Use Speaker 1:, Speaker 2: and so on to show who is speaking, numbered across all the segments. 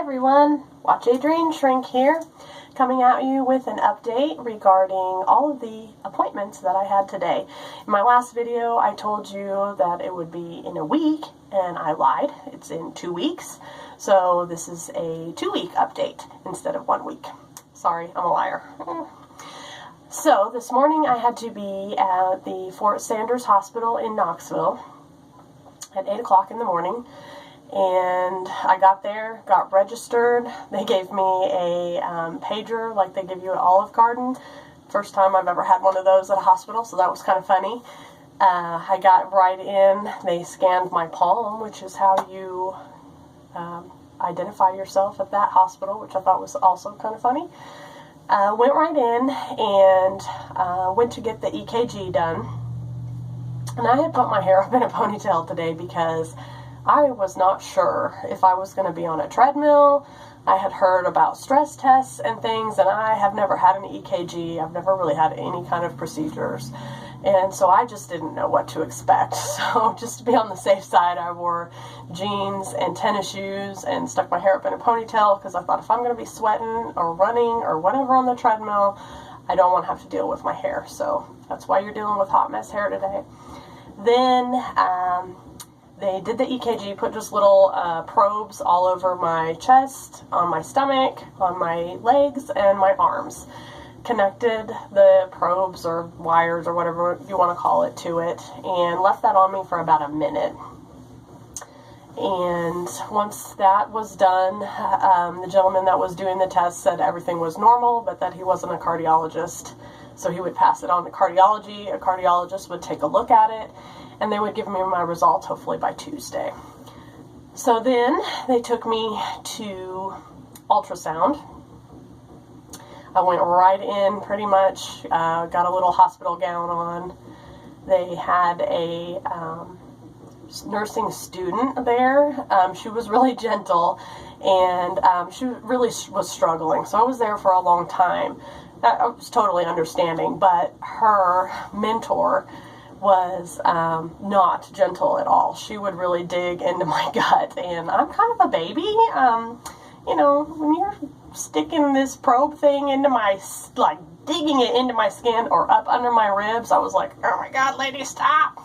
Speaker 1: everyone, Watch Adrienne Shrink here, coming at you with an update regarding all of the appointments that I had today. In my last video, I told you that it would be in a week, and I lied. It's in 2 weeks, so this is a 2-week update instead of 1 week. Sorry, I'm a liar. So, this morning I had to be at the Fort Sanders Hospital in Knoxville at 8 o'clock in the morning. And I got there, got registered. They gave me a pager like they give you at Olive Garden. First time I've ever had one of those at a hospital, so that was kind of funny. I got right in. They scanned my palm, which is how you identify yourself at that hospital, which I thought was also kind of funny. Went right in and went to get the EKG done. And I had put my hair up in a ponytail today because I was not sure if I was going to be on a treadmill. I had heard about stress tests and things, and I have never had an EKG. I've never really had any kind of procedures. And so I just didn't know what to expect. So just to be on the safe side, I wore jeans and tennis shoes and stuck my hair up in a ponytail because I thought if I'm going to be sweating or running or whatever on the treadmill, I don't want to have to deal with my hair. So that's why you're dealing with hot mess hair today. Then they did the EKG, put just little probes all over my chest, on my stomach, on my legs, and my arms. Connected the probes or wires or whatever you want to call it to it, and left that on me for about a minute. And once that was done, the gentleman that was doing the test said everything was normal, but that he wasn't a cardiologist. So he would pass it on to cardiology. A cardiologist would take a look at it, and they would give me my results hopefully by Tuesday. So then they took me to ultrasound. I went right in pretty much, got a little hospital gown on. They had a nursing student there. She was really gentle, and she really was struggling. So I was there for a long time. I was totally understanding, but her mentor was not gentle at all. She would really dig into my gut, and I'm kind of a baby. You know, when you're sticking this probe thing into my, like, digging it into my skin or up under my ribs, I was like, oh my God, lady, stop.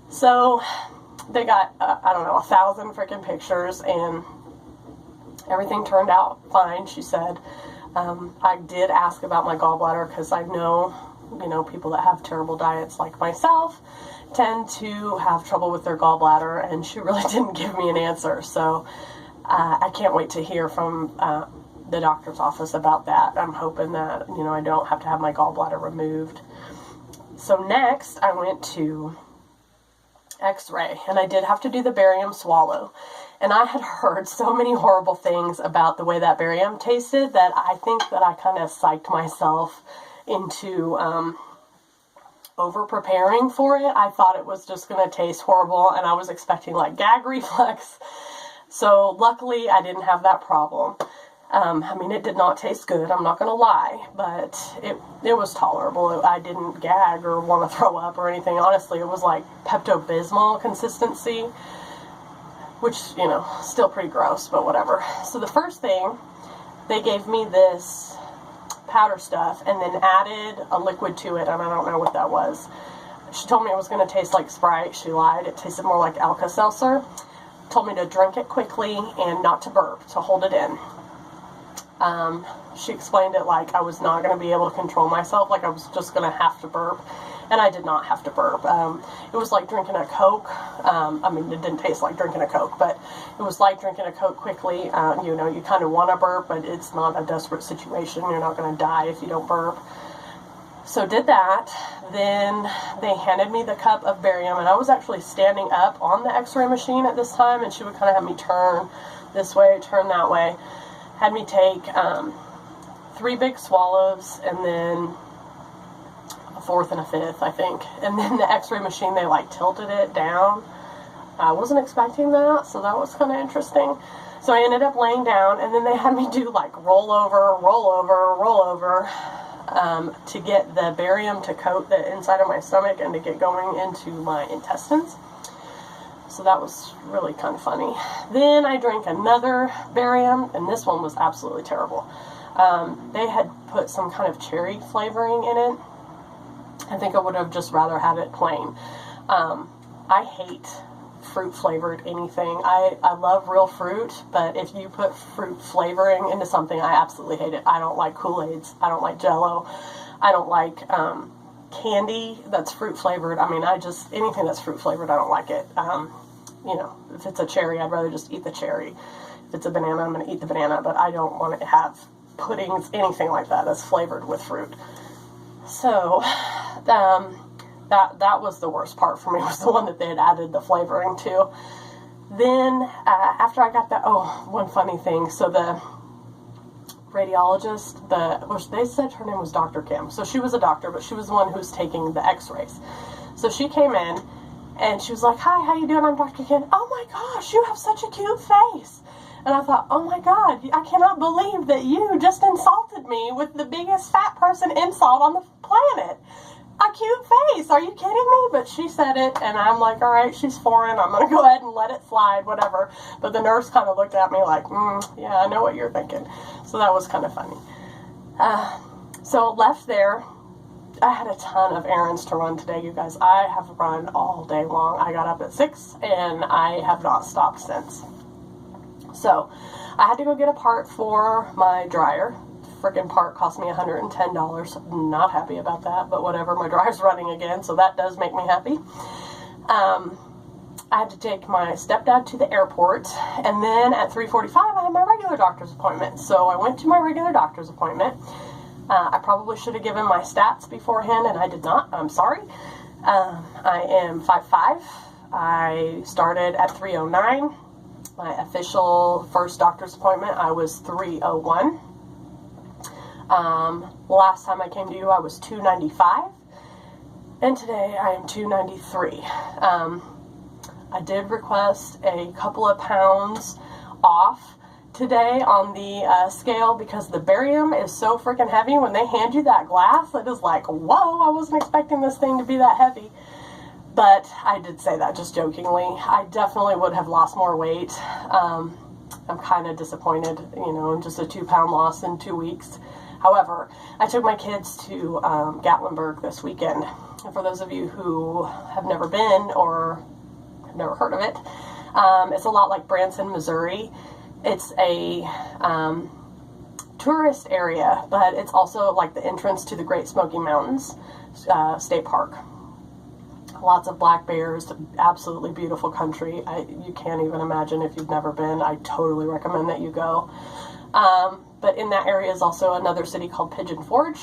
Speaker 1: So they got, I don't know, 1,000 freaking pictures, and everything turned out fine, she said. I did ask about my gallbladder because I know, you know, people that have terrible diets like myself tend to have trouble with their gallbladder, and she really didn't give me an answer. So I can't wait to hear from the doctor's office about that. I'm hoping that, you know, I don't have to have my gallbladder removed. So next I went to X-ray, and I did have to do the barium swallow. And I had heard so many horrible things about the way that barium tasted that I think that I kind of psyched myself into over-preparing for it. I thought it was just going to taste horrible, and I was expecting, like, gag reflex. So luckily, I didn't have that problem. I mean, it did not taste good, I'm not going to lie, but it was tolerable. I didn't gag or want to throw up or anything. Honestly, it was like Pepto-Bismol consistency, which, you know, still pretty gross, but whatever. So the first thing, they gave me this powder stuff and then added a liquid to it, and I don't know what that was. She told me it was going to taste like Sprite. She lied. It tasted more like Alka-Seltzer. Told me to drink it quickly and not to burp, to hold it in. She explained it like I was not going to be able to control myself, like I was just going to have to burp, and I did not have to burp. It was like drinking a Coke. I mean, it didn't taste like drinking a Coke, but it was like drinking a Coke quickly. You know, you kind of want to burp, but it's not a desperate situation. You're not going to die if you don't burp. So did that. Then they handed me the cup of barium, and I was actually standing up on the X-ray machine at this time, and she would kind of have me turn this way, turn that way. Had me take 3 big swallows, and then a 4th and a 5th, I think. And then the X-ray machine, they like tilted it down. I wasn't expecting that, so that was kind of interesting. So I ended up laying down, and then they had me do like roll over, to get the barium to coat the inside of my stomach and to get going into my intestines. So that was really kind of funny. Then I drank another barium, and this one was absolutely terrible. They had put some kind of cherry flavoring in it. I think I would have just rather had it plain. I hate fruit flavored anything. I love real fruit, but if you put fruit flavoring into something, I absolutely hate it. I don't like Kool-Aids. I don't like Jell-O. I don't like candy that's fruit flavored. I mean, anything that's fruit flavored, I don't like it. You know, if it's a cherry, I'd rather just eat the cherry. If it's a banana, I'm going to eat the banana, but I don't want to have puddings, anything like that that's flavored with fruit. So, that was the worst part for me, was the one that they had added the flavoring to. Then, after I got that, one funny thing, so the radiologist, they said her name was Dr. Kim, so she was a doctor, but she was the one who was taking the x-rays. So she came in, and she was like, "Hi, how you doing? I'm Dr. Kim." "Oh my gosh, you have such a cute face." And I thought, oh my God, I cannot believe that you just insulted me with the biggest fat person insult on the planet. A cute face, are you kidding me? But she said it, and I'm like, all right, she's foreign, I'm going to go ahead and let it slide, whatever. But the nurse kind of looked at me like, yeah, I know what you're thinking. So that was kind of funny. So left there. I had a ton of errands to run today, you guys. I have run all day long. I got up at 6, and I have not stopped since. So, I had to go get a part for my dryer. Freaking part cost me $110. Not happy about that, but whatever. My dryer's running again, so that does make me happy. I had to take my stepdad to the airport, and then at 3:45 I had my regular doctor's appointment. So I went to my regular doctor's appointment. I probably should have given my stats beforehand, and I did not. I'm sorry. I am 5'5". I started at 309. My official first doctor's appointment, I was 301. Last time I came to you, I was 295. And today I am 293. I did request a couple of pounds off today on the scale because the barium is so freaking heavy. When they hand you that glass, it is like, whoa, I wasn't expecting this thing to be that heavy. But I did say that just jokingly. I definitely would have lost more weight. I'm kind of disappointed, you know, just a 2-pound loss in 2 weeks. However, I took my kids to Gatlinburg this weekend. And for those of you who have never been or have never heard of it, it's a lot like Branson, Missouri. It's a tourist area, but it's also like the entrance to the Great Smoky Mountains State Park. Lots of black bears, absolutely beautiful country. You can't even imagine if you've never been. I totally recommend that you go. But in that area is also another city called Pigeon Forge,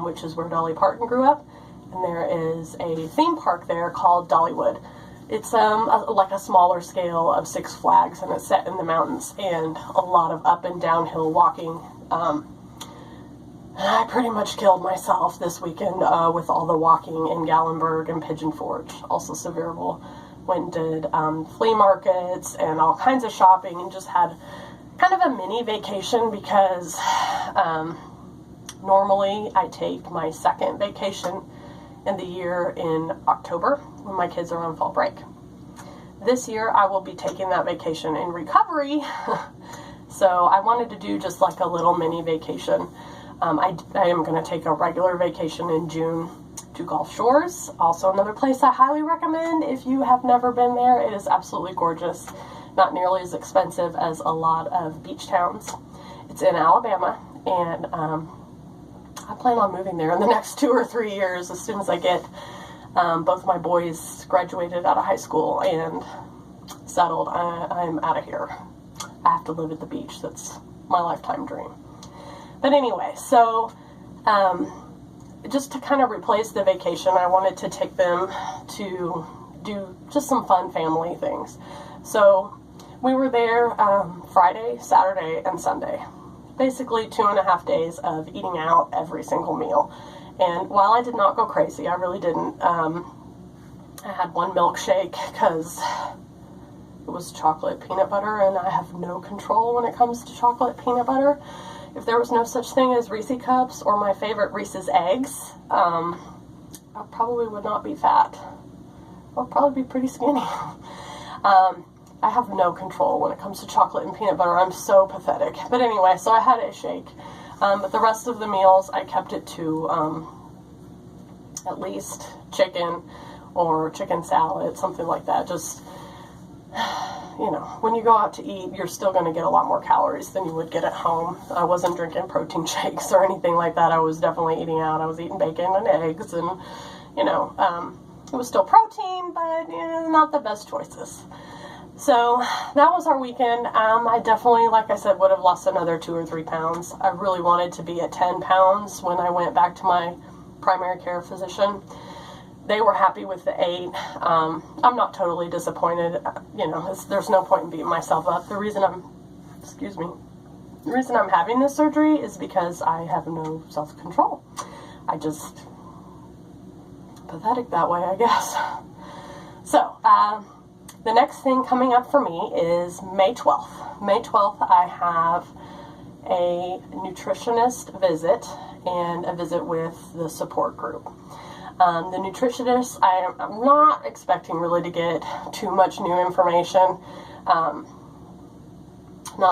Speaker 1: which is where Dolly Parton grew up. And there is a theme park there called Dollywood. It's like a smaller scale of Six Flags, and it's set in the mountains, and a lot of up and downhill walking. I pretty much killed myself this weekend with all the walking in Gatlinburg and Pigeon Forge. Also Sevierville. Went and did flea markets and all kinds of shopping, and just had kind of a mini vacation because normally I take my second vacation in the year in October when my kids are on fall break. This year I will be taking that vacation in recovery. So I wanted to do just like a little mini vacation. I am going to take a regular vacation in June to Gulf Shores. Also another place I highly recommend if you have never been there. It is absolutely gorgeous. Not nearly as expensive as a lot of beach towns. It's in Alabama, and I plan on moving there in the next 2 or 3 years as soon as I get both my boys graduated out of high school and settled. I'm out of here. I have to live at the beach. That's my lifetime dream. But anyway, so just to kind of replace the vacation, I wanted to take them to do just some fun family things. So we were there Friday, Saturday, and Sunday. Basically 2.5 days of eating out every single meal. And while I did not go crazy, I really didn't. I had one milkshake because it was chocolate peanut butter, and I have no control when it comes to chocolate peanut butter. If there was no such thing as Reese Cups or my favorite Reese's Eggs, I probably would not be fat. I'll probably be pretty skinny. I have no control when it comes to chocolate and peanut butter. I'm so pathetic. But anyway, so I had a shake. But the rest of the meals, I kept it to at least chicken or chicken salad, something like that. Just, you know, when you go out to eat, you're still going to get a lot more calories than you would get at home. I wasn't drinking protein shakes or anything like that. I was definitely eating out. I was eating bacon and eggs, and, you know, it was still protein, but not the best choices. So that was our weekend. I definitely, like I said, would have lost another 2 or 3 pounds. I really wanted to be at 10 pounds when I went back to my primary care physician. They were happy with the 8. I'm not totally disappointed. You know, there's no point in beating myself up. The reason I'm having this surgery is because I have no self-control. I just, pathetic that way, I guess. So, the next thing coming up for me is May 12th. May 12th, I have a nutritionist visit and a visit with the support group. The nutritionist, I'm not expecting really to get too much new information. Not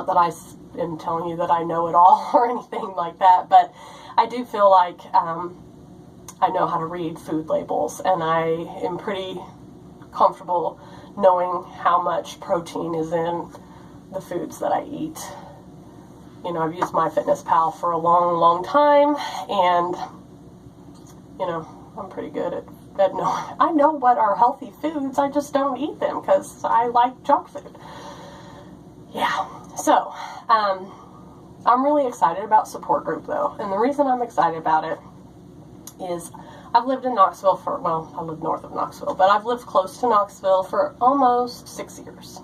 Speaker 1: that I am telling you that I know it all or anything like that, but I do feel like I know how to read food labels, and I am pretty comfortable knowing how much protein is in the foods that I eat. You know, I've used MyFitnessPal for a long, long time, and, you know, I'm pretty good at knowing. I know what are healthy foods, I just don't eat them because I like junk food. Yeah, so, I'm really excited about support group, though, and the reason I'm excited about it is I've lived in Knoxville for, well, I live north of Knoxville, but I've lived close to Knoxville for almost 6 years.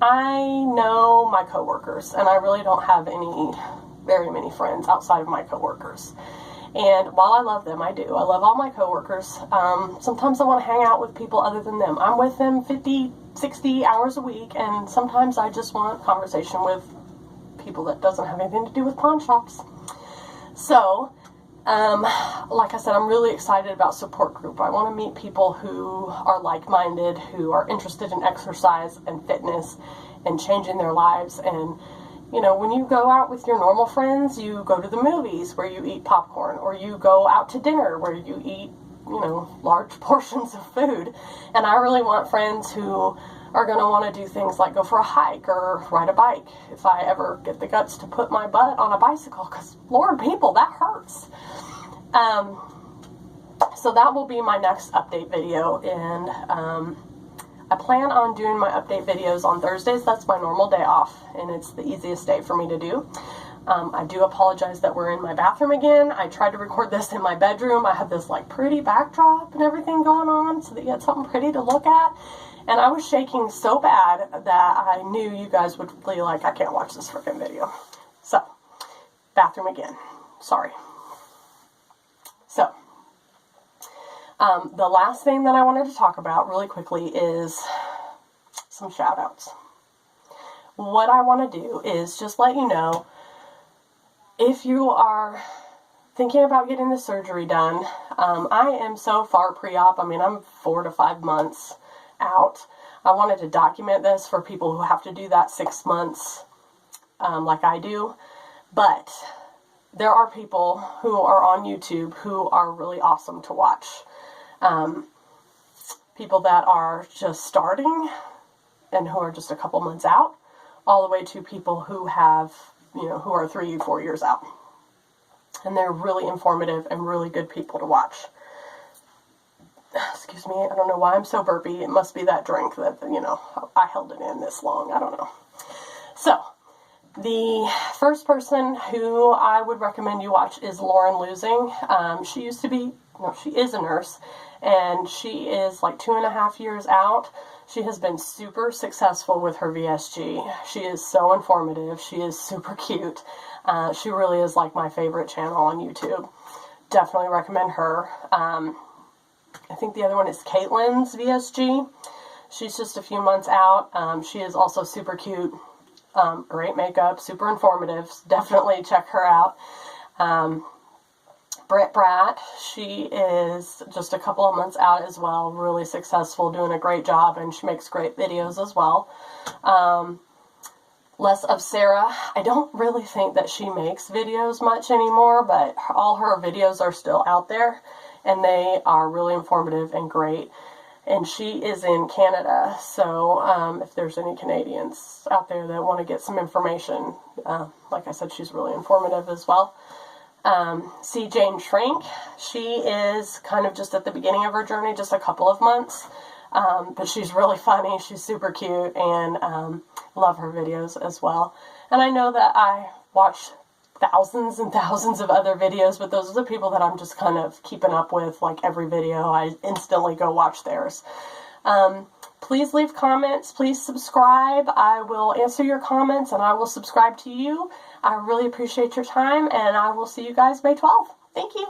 Speaker 1: I know my coworkers, and I really don't have very many friends outside of my coworkers. And while I love them, I do. I love all my coworkers. Sometimes I want to hang out with people other than them. I'm with them 50, 60 hours a week, and sometimes I just want conversation with people that doesn't have anything to do with pawn shops. So, like I said, I'm really excited about support group. I want to meet people who are like-minded, who are interested in exercise and fitness and changing their lives. And, you know, when you go out with your normal friends, you go to the movies where you eat popcorn, or you go out to dinner where you eat, you know, large portions of food. And I really want friends who are going to want to do things like go for a hike or ride a bike if I ever get the guts to put my butt on a bicycle, because, Lord, people, that hurts. So that will be my next update video, and I plan on doing my update videos on Thursdays. That's my normal day off, and it's the easiest day for me to do. I do apologize that we're in my bathroom again. I tried to record this in my bedroom. I have this like pretty backdrop and everything going on so that you had something pretty to look at. And I was shaking so bad that I knew you guys would be like, I can't watch this freaking video. So, bathroom again. Sorry. So, the last thing that I wanted to talk about really quickly is some shout outs. What I want to do is just let you know, if you are thinking about getting the surgery done, I am so far pre-op. I mean, I'm 4 to 5 months out. I wanted to document this for people who have to do that 6 months like I do, but there are people who are on YouTube who are really awesome to watch. People that are just starting and who are just a couple months out, all the way to people who have, you know, who are 3 or 4 years out. And they're really informative and really good people to watch. Excuse me, I don't know why I'm so burpy. It must be that drink that, you know, I held it in this long. I don't know. So, the first person who I would recommend you watch is Lauren Losing. She is a nurse, and she is like 2.5 years out. She has been super successful with her VSG. She is so informative. She is super cute. She really is like my favorite channel on YouTube. Definitely recommend her. I think the other one is Caitlin's VSG. She's just a few months out. She is also super cute. Great makeup, super informative. Definitely check her out. Britt Bratt, she is just a couple of months out as well, really successful, doing a great job, and she makes great videos as well. Less of Sarah, I don't really think that she makes videos much anymore, but all her videos are still out there, and they are really informative and great. And she is in Canada, so if there's any Canadians out there that want to get some information, like I said, she's really informative as well. C. Jane Shrink, she is kind of just at the beginning of her journey, just a couple of months, but she's really funny, she's super cute, and love her videos as well. And I know that I watch thousands and thousands of other videos, but those are the people that I'm just kind of keeping up with. Like every video, I instantly go watch theirs. Please leave comments, please subscribe. I will answer your comments and I will subscribe to you. I really appreciate your time, and I will see you guys May 12th. Thank you.